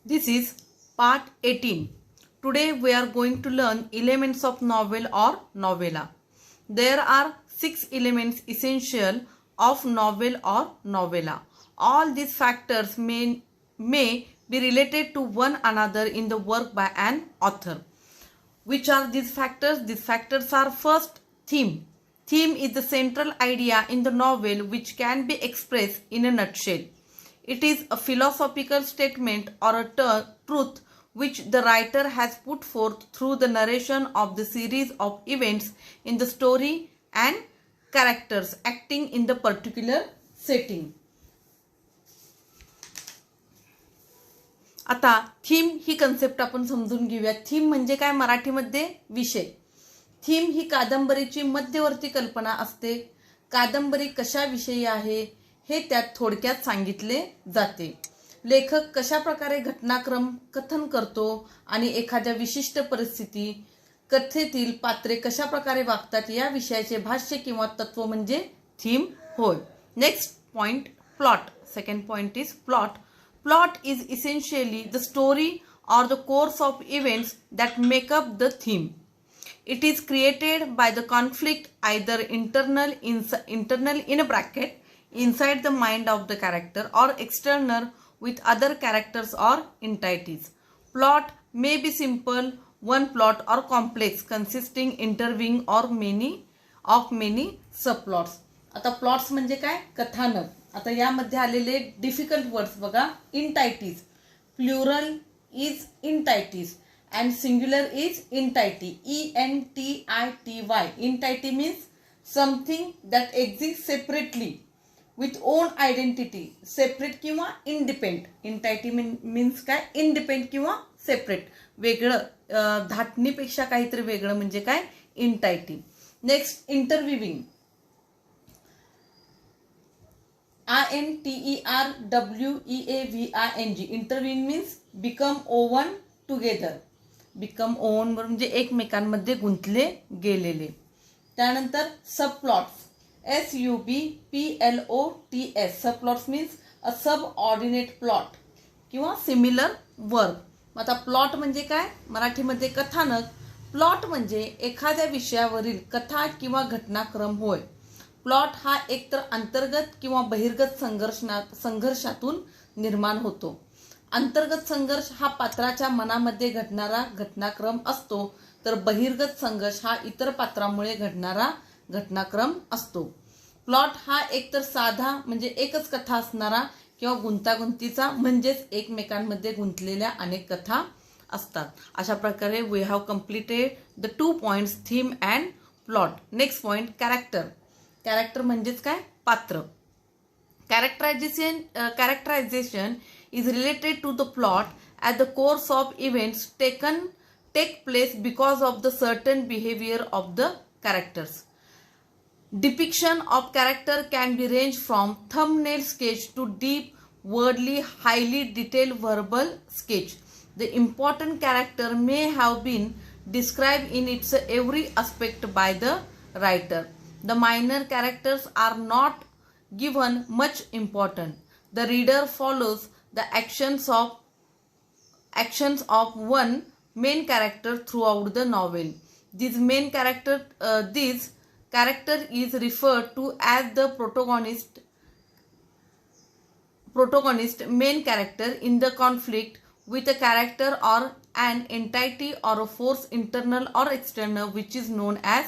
This is part 18. Today we are going to learn elements of novel or novella. There are 6 elements essential of novel or novella. All these factors may be related to one another in the work by an author. Which are these factors? These factors are: first, theme. Theme is the central idea in the novel which can be expressed in a nutshell. It is a philosophical statement or a truth which the writer has put forth through the narration of the series of events in the story and characters acting in the particular setting. आता theme ही concept आपण समजून घेऊया. Theme म्हणजे काय? मराठीमध्ये विषय. Theme ही कादंबरीची मध्यवर्ती कल्पना असते. कादंबरी कशाविषयी आहे हे त्यात थोडक्यात सांगितले जाते. लेखक कशा प्रकारे घटनाक्रम कथन करतो आणि एखाद्या विशिष्ट परिस्थिती कथेतील पात्रे कशा प्रकारे वागतात या विषयाचे भाष्य किंवा तत्व म्हणजे थीम होय. Next point, plot. Second point is plot. Plot is essentially the story or the course of events that make up the theme. It is created by the conflict, either internal in a bracket inside the mind of the character, or external with other characters or entities. Plot may be simple, one plot, or complex, consisting interweaving or many subplots. आता plots म्हणजे काय? कथानक. आता यामध्ये आलेले difficult words बघा. Entities, plural is entities and singular is entity. ENTITY. Entity means something that exist separately with own identity, separate किंवा independent. Entity means काय? इंडिपेंडेंट किंवा सेपरेट, वेगळं, धाटणीपेक्षा काहीतरी वेगळं म्हणजे काय? Entity. Next, interweaving. INTERWEAVING. Interweaving means become woven together. Become woven म्हणजे एकमेकांमध्ये गुंतले गेलेले. त्यानंतर subplots. SUBPLOTS. Subplots means a sub ordinate plot किंवा सिमिलर वर्क. आता प्लॉट म्हणजे काय? मराठीमध्ये कथानक. प्लॉट म्हणजे एखाद्या विषयावरील कथा किंवा घटनाक्रम होय. प्लॉट हा एकतर अंतर्गत किंवा बहिर्गत संघर्षातून निर्माण होतो. अंतर्गत संघर्ष हा पात्राच्या मनामध्ये घडणारा घटनाक्रम असतो, तर बहिर्गत संघर्ष हा इतर पात्रामुळे घडणारा घटनाक्रम असतो. प्लॉट हा एकतर साधा म्हणजे एकच कथा असणारा किंवा गुंतागुंतीचा म्हणजेच एकमेकांमध्ये गुंतलेल्या अनेक कथा असतात. अशा प्रकारे we have completed the 2 points, theme and plot. Next point, character. Character म्हणजेच काय? पात्र. Characterization is related to the plot as the course of events take place because of the certain behavior of the characters. Depiction of character can be ranged from thumbnail sketch to deep, wordly, highly detailed verbal sketch. The important character may have been described in its every aspect by the writer. The minor characters are not given much importance. The reader follows the actions of one main character throughout the novel. This character is referred to as the protagonist, main character in the conflict with a character or an entity or a force, internal or external, which is known as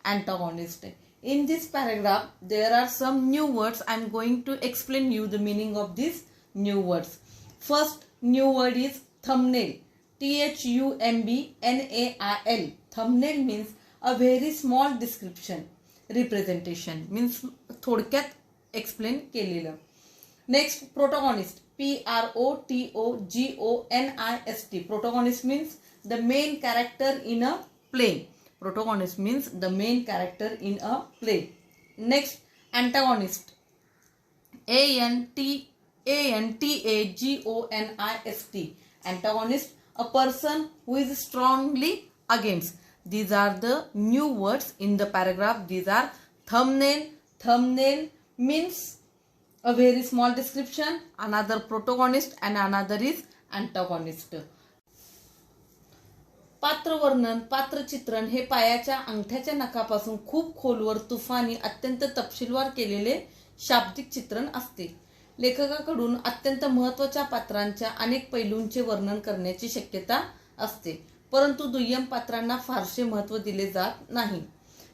antagonist. In this paragraph, there are some new words. I am going to explain you the meaning of these new words. First new word is thumbnail. THUMBNAIL. Thumbnail means a very small description, representation. Means थोडक्यात explain केलेलं. Next, protagonist. PROTOGONIST. Protagonist means the main character in a play. Protagonist means the main character in a play. Next, antagonist. ANTAGONIST. Antagonist, a person who is strongly against. These are the new words in the paragraph. These are thumbnail. Thumbnail means a very small description. Another protagonist and another is अँटागॉनिस्ट. पात्रवर्णन, पात्रचित्रण हे पायाच्या अंगठ्याच्या नखापासून खूप खोलवर तुफानी अत्यंत तपशीलवार केलेले शाब्दिक चित्रण असते. लेखकाकडून अत्यंत महत्त्वाच्या पात्रांच्या अनेक पैलूंचे वर्णन करण्याची शक्यता असते, परंतु दुय्यम पात्रांना फारसे महत्त्व दिले जात नाही.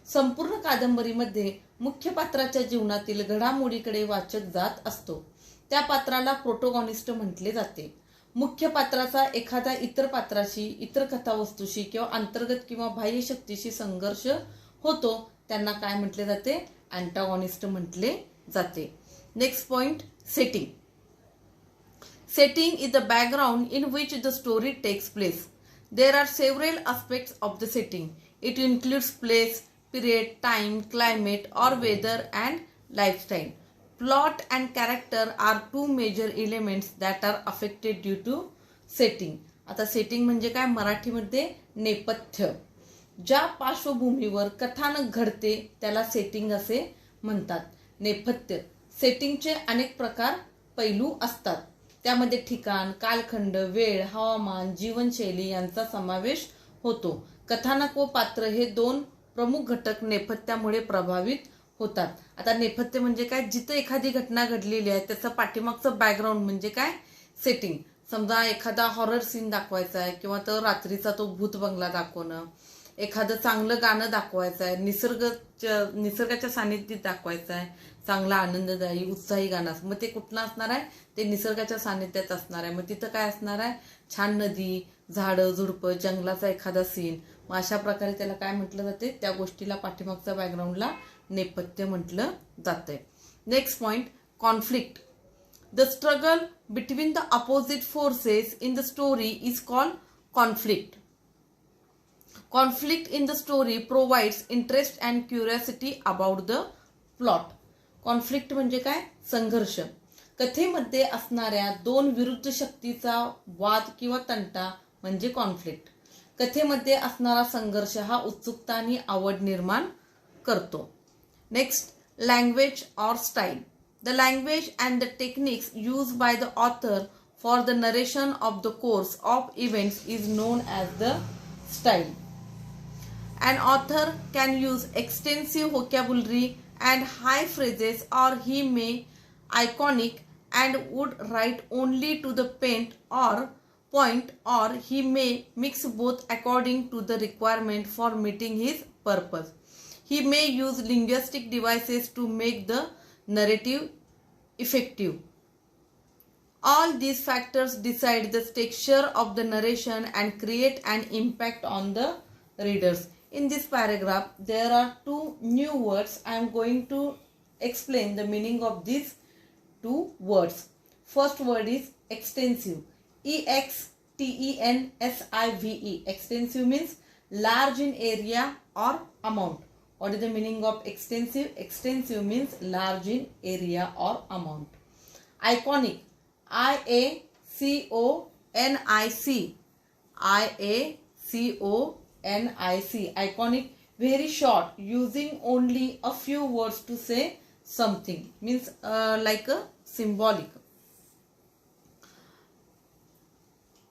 संपूर्ण कादंबरीमध्ये मुख्य पात्राच्या जीवनातील घडामोडीकडे वाचक जात असतो. त्या पात्राला प्रोटोगॉनिस्ट म्हटले जाते. मुख्य पात्राचा एखाद्या इतर पात्राशी, इतर कथावस्तूशी किंवा अंतर्गत किंवा बाह्य शक्तीशी संघर्ष होतो, त्यांना काय म्हटले जाते? अँटागॉनिस्ट म्हटले जाते. Next point, setting. Setting is the background in which the story takes place. There are several aspects of the setting. It includes place, period, time, climate or weather and lifestyle. Plot and character are two major elements that are affected due to setting. आता setting म्हणजे काय? मराठीमध्ये नेपथ्य. ज्या पार्श्वभूमीवर कथानक घडते त्याला सेटिंग असे म्हणतात. नेपथ्य. सेटिंगचे अनेक प्रकार, पैलू असतात. त्यामध्ये ठिकाण, कालखंड, वेळ, हवामान, जीवनशैली यांचा समावेश होतो. कथानक व पात्र हे दोन प्रमुख घटक नेपथ्यामुळे प्रभावित होतात. आता नेपथ्य म्हणजे काय? जिथं एखादी घटना घडलेली आहे त्याचं पाठीमागचं बॅकग्राऊंड म्हणजे काय? सेटिंग. समजा एखादा हॉरर सीन दाखवायचा आहे किंवा तर रात्रीचा तो भूत बंगला दाखवणं, एखादं चांगलं गाणं दाखवायचं आहे, निसर्गाच्या सानिध्यात दाखवायचं आहे, चांगला आनंददायी उत्साही गाणं. मग ते कुठलं असणार आहे? ते निसर्गाच्या सानिध्यात असणार आहे. मग तिथं काय असणार आहे? छान नदी, झाडं, झुडपं, जंगलाचा एखादा सीन. मग अशा प्रकारे त्याला काय म्हटलं जाते? त्या गोष्टीला पाठीमागच्या बॅकग्राऊंडला नेपथ्य म्हटलं जातंय. Next point, conflict. The struggle between the opposite forces in the story is called conflict. Conflict in the story provides interest and curiosity about the plot. Conflict म्हणजे काय? संघर्ष. कथेमध्ये असणाऱ्या दोन विरुद्ध शक्तीचा वाद किंवा तंटा म्हणजे कॉन्फ्लिक्ट. कथेमध्ये असणारा संघर्ष हा उत्सुकता आणि आवड निर्माण करतो. Next, language or style. The language and the techniques use by the author for the narration of the course of events is non as the style. An author can use extensive vocabulary and high phrases, or he may iconic and would write only to the point, or he may mix both according to the requirement for meeting his purpose. He may use linguistic devices to make the narrative effective. All these factors decide the texture of the narration and create an impact on the readers. In this paragraph, there are two new words. I am going to explain the meaning of these two words. First word is extensive. EXTENSIVE. Extensive means large in area or amount. What is the meaning of extensive? Extensive means large in area or amount. Iconic. IACONIC. Iconic, very short, using only a few words to say something, means like a symbolic.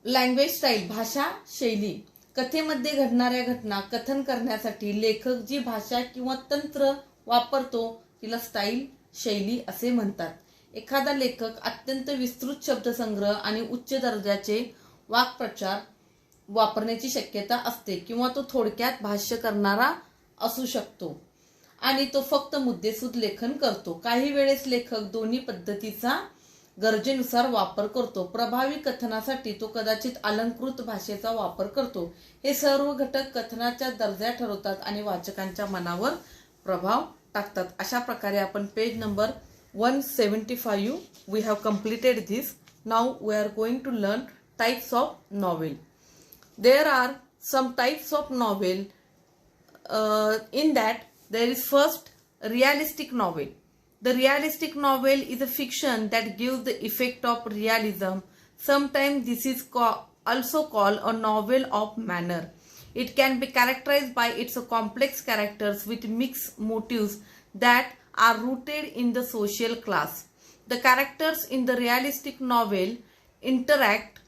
Language style, भाषा शैली. कथेमध्ये घडणाऱ्या घटना कथन करण्यासाठी लेखक जी भाषा किंवा तंत्र वापरतो तिला स्टाईल, शैली असे म्हणतात. एखादा लेखक अत्यंत विस्तृत शब्दसंग्रह आणि उच्च दर्जाचे वाक्प्रचार वापरण्याची शक्यता असते, किंवा तो थोडक्यात भाष्य करणारा असू शकतो आणि तो फक्त मुद्देसूद लेखन करतो. काही वेळेस लेखक दोन्ही पद्धतीचा गरजेनुसार वापर करतो. प्रभावी कथनासाठी तो कदाचित अलंकृत भाषेचा वापर करतो. हे सर्व घटक कथनाच्या दर्जा ठरवतात आणि वाचकांच्या मनावर प्रभाव टाकतात. अशा प्रकारे आपण page number 175 we have completed this. Now we are going to learn types of novel. There are some types of novel. In that there is first realistic novel. The realistic novel is a fiction that gives the effect of realism. Sometimes this is also called a novel of manner. It can be characterized by its complex characters with mixed motives that are rooted in the social class. The characters in the realistic novel interact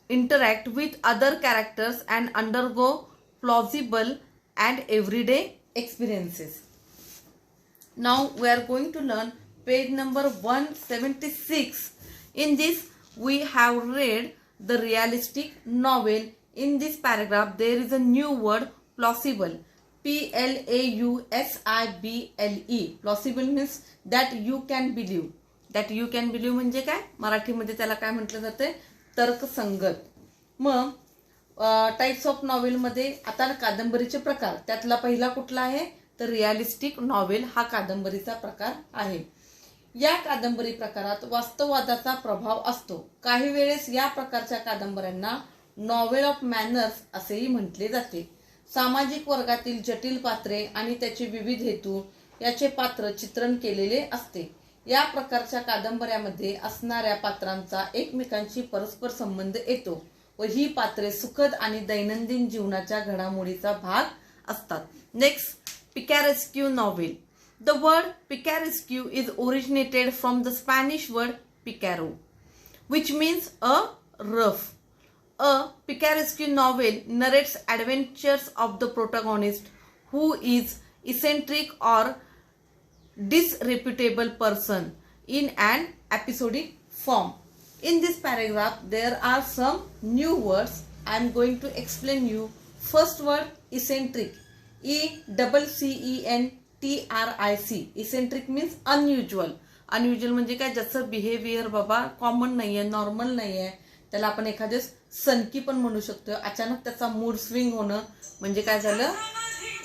interact with other characters and undergo plausible and everyday experiences. Now we are going to learn page number 176. In this we have read the realistic novel. In this paragraph there is a new word, plausible. P-L-A-U-S-I-B-L-E. Plausible means that you can believe. That you can believe म्हणजे काय, मराठीमध्ये त्याला काय म्हटलं जाते, तर्कसंगत. मग types of novel मध्ये आता कादंबरीचे प्रकार, त्यातला पहिला कुठला आहे तर रिअलिस्टिक नॉवेल हा कादंबरीचा प्रकार आहे. या कादंबरी प्रकारात वास्तववादाचा प्रभाव असतो. काही वेळेस या प्रकारच्या कादंबऱ्यांना नॉवेल ऑफ मॅनर्स असेही म्हटले जाते. सामाजिक वर्गातील जटिल पात्रे आणि त्याचे विविध हेतू याचे पात्र चित्रण केलेले असते. या प्रकारच्या कादंबऱ्यामध्ये असणाऱ्या पात्रांचा एकमेकांशी परस्पर संबंध येतो व ही पात्रे सुखद आणि दैनंदिन जीवनाच्या घडामोडीचा भाग असतात. Next, picaresque novel. The word picaresque is originated from the Spanish word picaro, which means a rough. A picaresque novel narrates adventures of the protagonist, who is eccentric or disreputable person, in an episodic form. In this paragraph, there are some new words. I am going to explain you. First word, eccentric. E-double-C-E-N-T-R-I-C. Eccentric means unusual. Unusual म्हणजे काय, जसं behaviour बाबा common नाहीये, normal नाहीये, त्याला आपण एखाद्या सनकी पण म्हणू शकतो. अचानक त्याचा मूड स्विंग होणं म्हणजे काय झालं,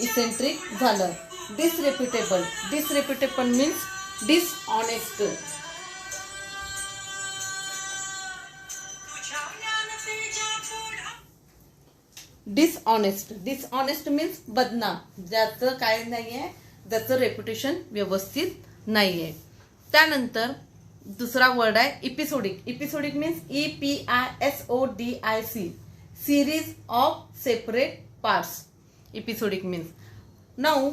इसेंट्रिक झालं. Disreputable. Disreputable means dishonest. Dishonest. Dishonest means बदनाम, ज्याचं काय नाहीये, ज्याचं रेप्युटेशन व्यवस्थित नाहीये. त्यानंतर दुसरा वर्ड आहे episodic. Episodic means EPISODIC. Series of separate parts. Episodic means. Now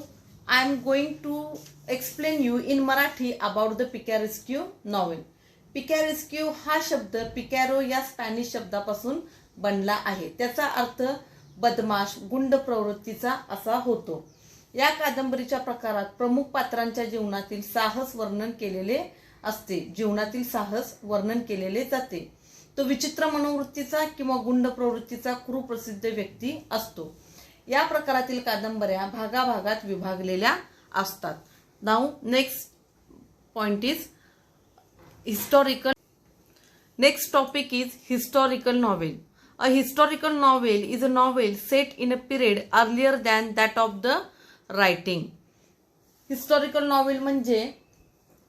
I am going to explain you in Marathi about the picaresque novel. Picaresque हा शब्द पिकॅरो या स्पॅनिश शब्दापासून बनला आहे. त्याचा अर्थ बदमाश, गुंड प्रवृत्तीचा असा होतो. या कादंबरीच्या प्रकारात प्रमुख पात्रांच्या जीवनातील साहस वर्णन केलेले असते. जीवनातील साहस वर्णन केलेले जाते. तो विचित्र मनोवृत्तीचा किंवा गुंड प्रवृत्तीचा कुप्रसिद्ध व्यक्ती असतो. या प्रकारातील कादंबऱ्या भागाभागात विभागलेल्या असतात. Now next point is historical. Next topic is historical novel. A historical novel is a novel set in a period earlier than that of the writing. Historical novel म्हणजे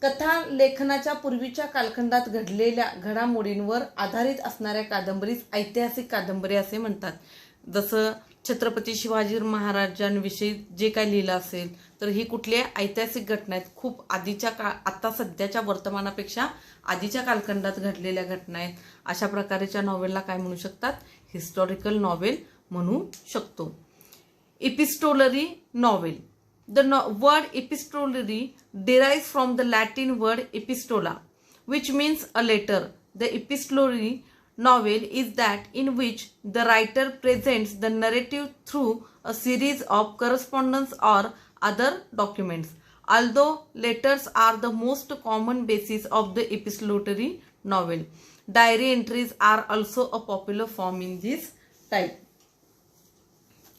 कथा लेखनाच्या पूर्वीच्या कालखंडात घडलेल्या घडामोडींवर आधारित असणाऱ्या कादंबरीस ऐतिहासिक कादंबरी असे म्हणतात. जसं छत्रपती शिवाजी महाराजांविषयी जे काय लिहिलं असेल तर ही कुठल्या ऐतिहासिक घटना आहेत, खूप आधीच्या आता सध्याच्या वर्तमानापेक्षा आधीच्या कालखंडात घडलेल्या घटना आहेत. अशा प्रकारच्या नॉवेलला काय म्हणू शकतात, हिस्टॉरिकल नॉवेल म्हणू शकतो. Epistolary novel. The word epistolary derives from the Latin word epistola, which means a letter. The epistolary novel is that in which the writer presents the narrative through a series of correspondence or other documents. Although letters are the most common basis of the epistolary novel, diary entries are also a popular form in this type.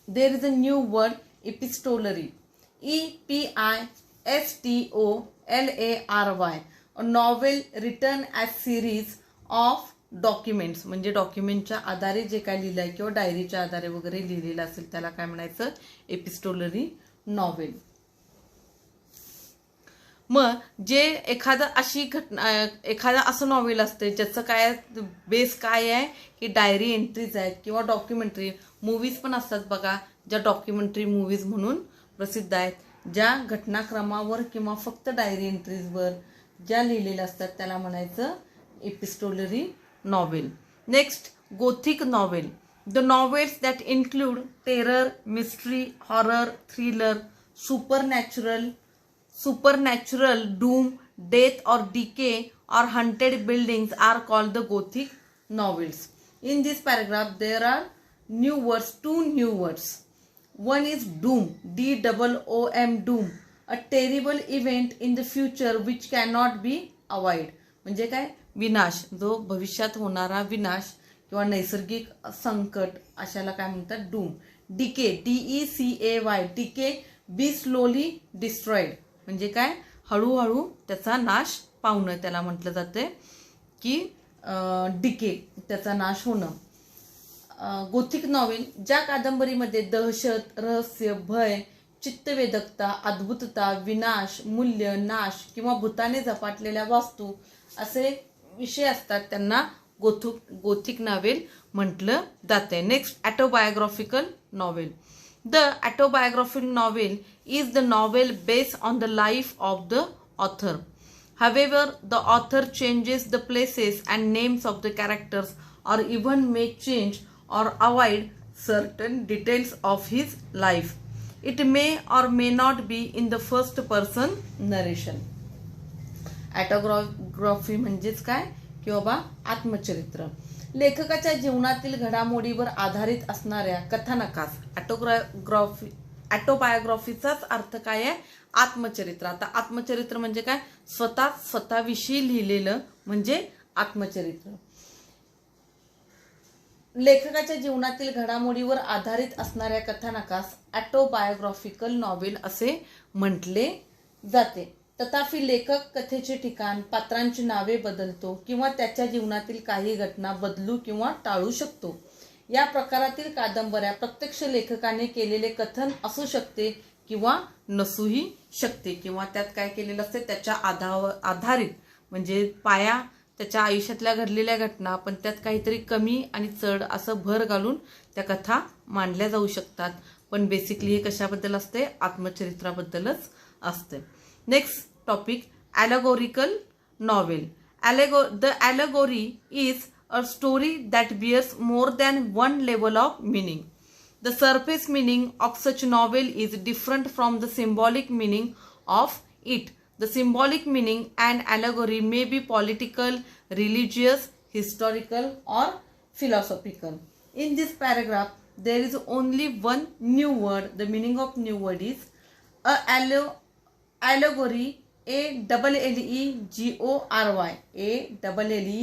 There is a new word, epistolary. EPISTOLARY. A novel written as series of documents. म्हणजे डॉक्युमेंटच्या आधारे जे काय लिहिलं आहे किंवा डायरीच्या आधारे वगैरे लिहिलेलं असेल त्याला काय म्हणायचं, एपिस्टोलरी नॉवेल. मग जे एखादं अशी घटना, एखादं असं नॉवेल असते ज्याचं काय बेस काय आहे की डायरी एंट्रीज आहेत किंवा डॉक्युमेंटरी. मूवीज पण असतात बघा ज्या डॉक्युमेंटरी मूवीज म्हणून प्रसिद्ध आहेत, ज्या घटनाक्रमावर किंवा फक्त डायरी एंट्रीजवर ज्या लिहिलेल्या असतात त्याला म्हणायचं epistolary novel. Next, Gothic novel. The novels that include terror, mystery, horror, thriller, supernatural, doom, death or decay or haunted buildings are called the Gothic novels. In this paragraph, there are new words, two new words. One is doom, D-O-O-M, doom, a terrible event in the future which cannot be avoided. म्हणजे काय, विनाश, जो भविष्यात होणारा विनाश किंवा नैसर्गिक संकट, अशाला काय म्हणतात, डूम. डिके, DECAY, डिके, बी स्लोली डिस्ट्रॉइड, म्हणजे काय, हळूहळू त्याचा नाश पावणं, त्याला म्हटलं जाते की डिके, त्याचा नाश होणं. गोथिक नॉवेल, ज्या कादंबरीमध्ये दहशत, रहस्य, भय, चित्तवेधकता, अद्भुतता, विनाश, मूल्य, नाश किंवा भूताने झपाटलेल्या वास्तू असे विषय असतात, त्यांना गोथिक नॉवेल म्हटलं जाते. Next, autobiographical novel. The autobiographical novel is the novel based on the life of the author. However, the author changes the places and names of the characters or even may change or avoid certain details of his life. It may or may not be in the first person narration. Autography म्हणजेच काय की बाबा आत्मचरित्र. लेखकाच्या जीवनातील घडामोडीवर आधारित असणाऱ्या कथानकास ऑटोबायोग्राफीचाच अर्थ काय आहे, आत्मचरित्र. आता आत्मचरित्र म्हणजे काय, स्वतःविषयी लिहिलेलं म्हणजे आत्मचरित्र. लेखकाच्या जीवनातील घडामोडीवर आधारित असणाऱ्या कथानकास ऑटोबायोग्राफिकल नॉवेल असे म्हटले जाते. तथापि लेखक कथेचे ठिकाण, पात्रांची नावे बदलतो किंवा त्याच्या जीवनातील काही घटना बदलू किंवा टाळू शकतो. या प्रकारातील कादंबऱ्या प्रत्यक्ष लेखकाने केलेले कथन असू शकते किंवा नसूही शकते, किंवा त्यात काय केलेलं असते, त्याच्या आधारित म्हणजे पाया त्याच्या आयुष्यातल्या घडलेल्या घटना, पण त्यात काहीतरी कमी आणि चढ असं भर घालून त्या कथा मांडल्या जाऊ शकतात. पण बेसिकली हे कशाबद्दल असते, आत्मचरित्राबद्दलच असते. Next topic, allegorical novel. The allegory is a story that bears more than one level of meaning. The surface meaning of such novel is different from the symbolic meaning of it. The symbolic meaning and allegory may be political, religious, historical, or philosophical. In this paragraph, there is only one new word. The meaning of new word is allegory, ALLEGORY, ALLEGORY,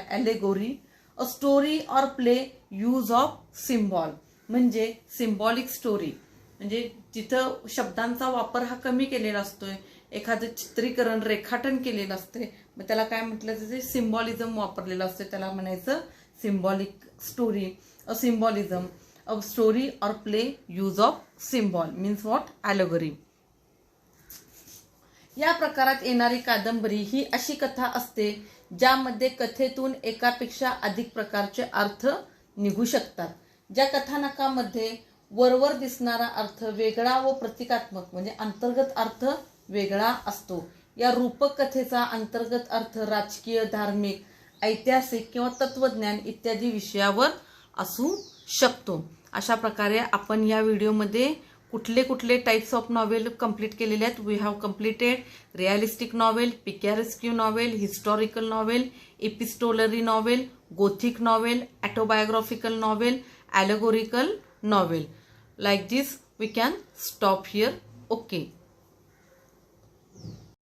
allegory, a story or play use of symbol. म्हणजे symbolic story, म्हणजे जिथं शब्दांचा वापर हा कमी केलेला असतोय, एखादं चित्रीकरण, रेखाटन केलेलं असते, मग त्याला काय म्हटलं जाते, सिम्बॉलिझम वापरलेलं असतं, त्याला म्हणायचं symbolic story. A symbolism, a story or play use of symbol means what, allegory. या प्रकारात येणारी कादंबरी ही अशी कथा असते ज्यामध्ये कथेतून एकापेक्षा अधिक प्रकारचे अर्थ निघू शकतात. ज्या कथानकामध्ये वरवर दिसणारा अर्थ वेगळा व प्रतिकात्मक म्हणजे अंतर्गत अर्थ वेगळा असतो. या रूपक कथेचा अंतर्गत अर्थ राजकीय, धार्मिक, ऐतिहासिक किंवा तत्वज्ञान इत्यादी विषयावर असू शकतो. अशा प्रकारे आपण या व्हिडिओमध्ये कुठले कुठले टाइप्स ऑफ नॉवेल कंप्लीट केलेले आहेत. We have completed realistic novel, picaresque novel, historical novel, epistolary novel, gothic novel, autobiographical novel, allegorical novel. Like this we can stop here. Okay.